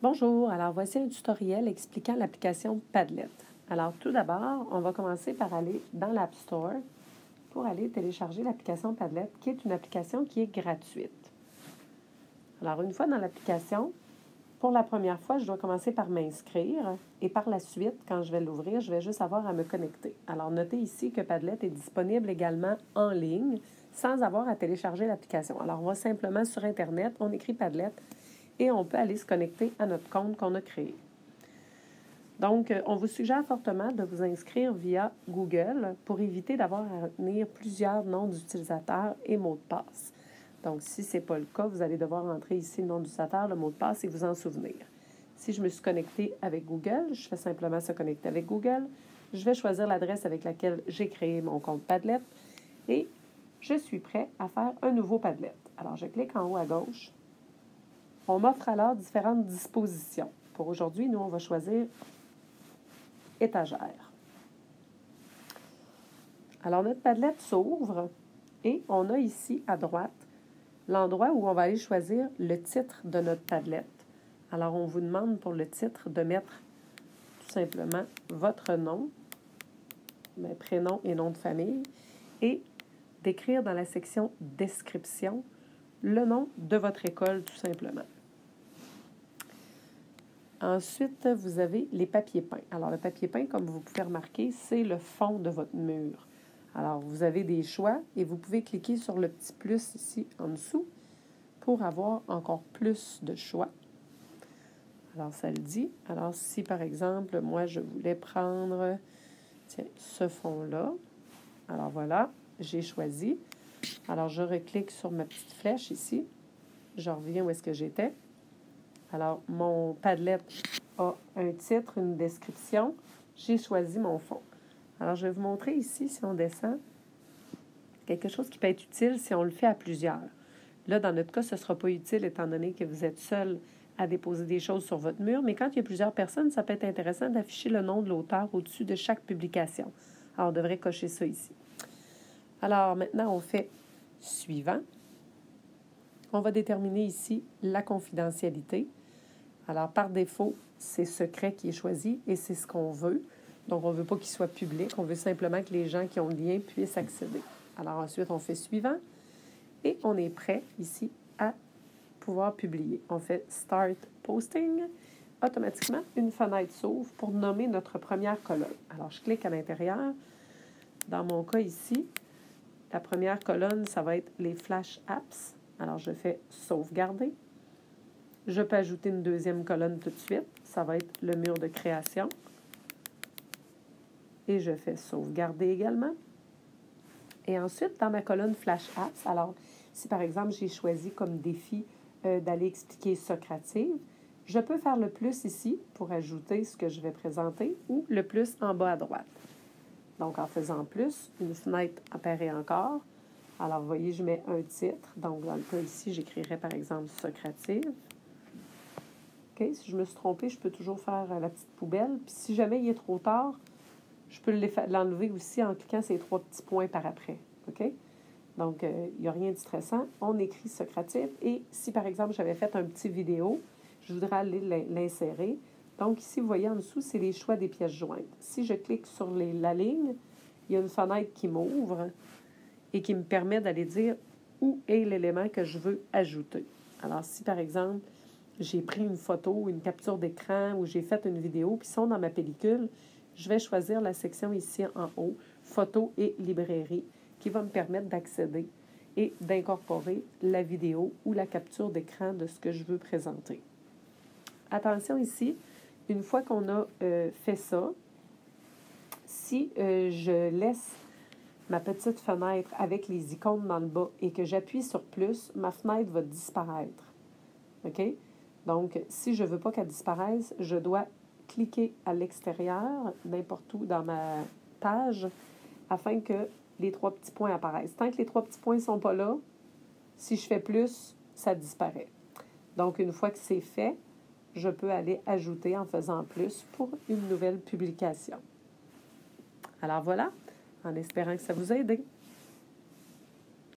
Bonjour, alors voici un tutoriel expliquant l'application Padlet. Alors tout d'abord, on va commencer par aller dans l'App Store pour aller télécharger l'application Padlet, qui est une application qui est gratuite. Alors une fois dans l'application, pour la première fois, je dois commencer par m'inscrire et par la suite, quand je vais l'ouvrir, je vais juste avoir à me connecter. Alors notez ici que Padlet est disponible également en ligne sans avoir à télécharger l'application. Alors on va simplement sur Internet, on écrit Padlet et on peut aller se connecter à notre compte qu'on a créé. Donc, on vous suggère fortement de vous inscrire via Google pour éviter d'avoir à retenir plusieurs noms d'utilisateurs et mots de passe. Donc, si ce n'est pas le cas, vous allez devoir entrer ici le nom d'utilisateur, le mot de passe et vous en souvenir. Si je me suis connectée avec Google, je fais simplement se connecter avec Google. Je vais choisir l'adresse avec laquelle j'ai créé mon compte Padlet et je suis prêt à faire un nouveau Padlet. Alors, je clique en haut à gauche. On m'offre alors différentes dispositions. Pour aujourd'hui, nous, on va choisir étagère. Alors, notre Padlet s'ouvre et on a ici à droite l'endroit où on va aller choisir le titre de notre Padlet. Alors, on vous demande pour le titre de mettre tout simplement votre nom, prénom et nom de famille, et d'écrire dans la section description le nom de votre école tout simplement. Ensuite, vous avez les papiers peints. Alors, le papier peint, comme vous pouvez remarquer, c'est le fond de votre mur. Alors, vous avez des choix et vous pouvez cliquer sur le petit plus ici en dessous pour avoir encore plus de choix. Alors, ça le dit. Alors, si par exemple, moi, je voulais prendre ce fond-là. Alors, voilà, j'ai choisi. Alors, je reclique sur ma petite flèche ici. Je reviens où est-ce que j'étais. Alors, mon Padlet a un titre, une description. J'ai choisi mon fond. Alors, je vais vous montrer ici, si on descend, quelque chose qui peut être utile si on le fait à plusieurs. Là, dans notre cas, ce ne sera pas utile étant donné que vous êtes seul à déposer des choses sur votre mur, mais quand il y a plusieurs personnes, ça peut être intéressant d'afficher le nom de l'auteur au-dessus de chaque publication. Alors, on devrait cocher ça ici. Alors, maintenant, on fait « Suivant ». On va déterminer ici la confidentialité. Alors, par défaut, c'est secret qui est choisi et c'est ce qu'on veut. Donc, on ne veut pas qu'il soit public. On veut simplement que les gens qui ont le lien puissent accéder. Alors, ensuite, on fait suivant et on est prêt ici à pouvoir publier. On fait Start Posting. Automatiquement, une fenêtre s'ouvre pour nommer notre première colonne. Alors, je clique à l'intérieur. Dans mon cas ici, la première colonne, ça va être les Flash Apps. Alors, je fais Sauvegarder. Je peux ajouter une deuxième colonne tout de suite. Ça va être le mur de création. Et je fais sauvegarder également. Et ensuite, dans ma colonne Flash Apps, alors, si par exemple, j'ai choisi comme défi d'aller expliquer Socrative, je peux faire le plus ici pour ajouter ce que je vais présenter ou le plus en bas à droite. Donc, en faisant plus, une fenêtre apparaît encore. Alors, vous voyez, je mets un titre. Donc, dans le cas ici, j'écrirai par exemple Socrative. Okay, si je me suis trompée, je peux toujours faire la petite poubelle. Puis si jamais il est trop tard, je peux l'enlever aussi en cliquant ces 3 petits points par après. OK? Donc, il n'y a rien de stressant. On écrit Socrative. Et si, par exemple, j'avais fait un petit vidéo, je voudrais aller l'insérer. Donc, ici, vous voyez en dessous, c'est les choix des pièces jointes. Si je clique sur la ligne, il y a une fenêtre qui m'ouvre et qui me permet d'aller dire où est l'élément que je veux ajouter. Alors, si, par exemple, j'ai pris une photo, une capture d'écran ou j'ai fait une vidéo, puis ils sont dans ma pellicule, je vais choisir la section ici en haut, Photos et librairie, qui va me permettre d'accéder et d'incorporer la vidéo ou la capture d'écran de ce que je veux présenter. Attention ici, une fois qu'on a fait ça, si je laisse ma petite fenêtre avec les icônes dans le bas et que j'appuie sur plus, ma fenêtre va disparaître. OK? Donc, si je ne veux pas qu'elle disparaisse, je dois cliquer à l'extérieur, n'importe où dans ma page, afin que les 3 petits points apparaissent. Tant que les 3 petits points ne sont pas là, si je fais plus, ça disparaît. Donc, une fois que c'est fait, je peux aller ajouter en faisant plus pour une nouvelle publication. Alors voilà, en espérant que ça vous a aidé.